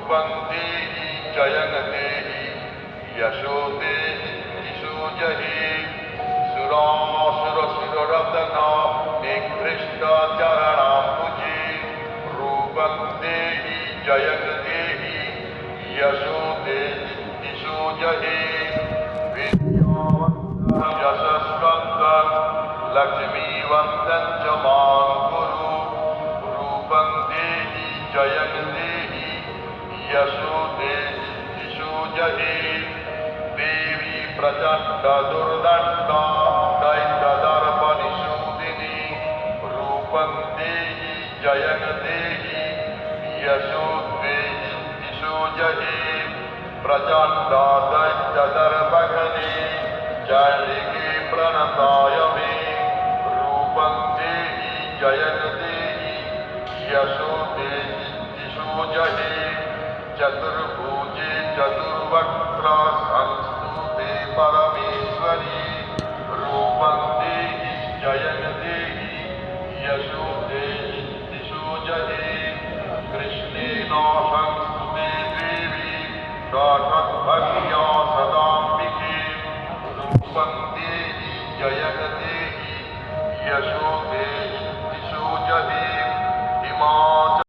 रूपं देहि जयं देहि यशो देहि दिशो जहि सुरासुरसिररत्न निकृष्ट चरणाम्बुजे रूपं देहि जयं देहि यशो देहि दिशो जहि विद्यावन्तं यशस्वन्तं लक्ष्मीवन्तं च मां कुरु रूपं देहि जयं देहि यशो देहि दिशो जहि देवी प्रचण्ड दुर्दण्डा दैत्यदर्पनिषूदिनी रूपं देहि जयं देहि यशो देहि दिशो जहि प्रचण्ड दैत्यदर्पघ्ने चण्डिके प्रणताय मे रूपं देहि जयं देहि यशो देहि दिशो जहि चतुर्भुजे चतुर्वक्त्र संस्तुते परमेश्वरी रूपं देहि जयं देहि यशो देहि दिशो जहि कृष्णेन संस्तुते देवी साक्षाद्भक्त्या सदाम्बिके रूपं देहि जयं देहि यशो देहि दिशो जहि हिमाचल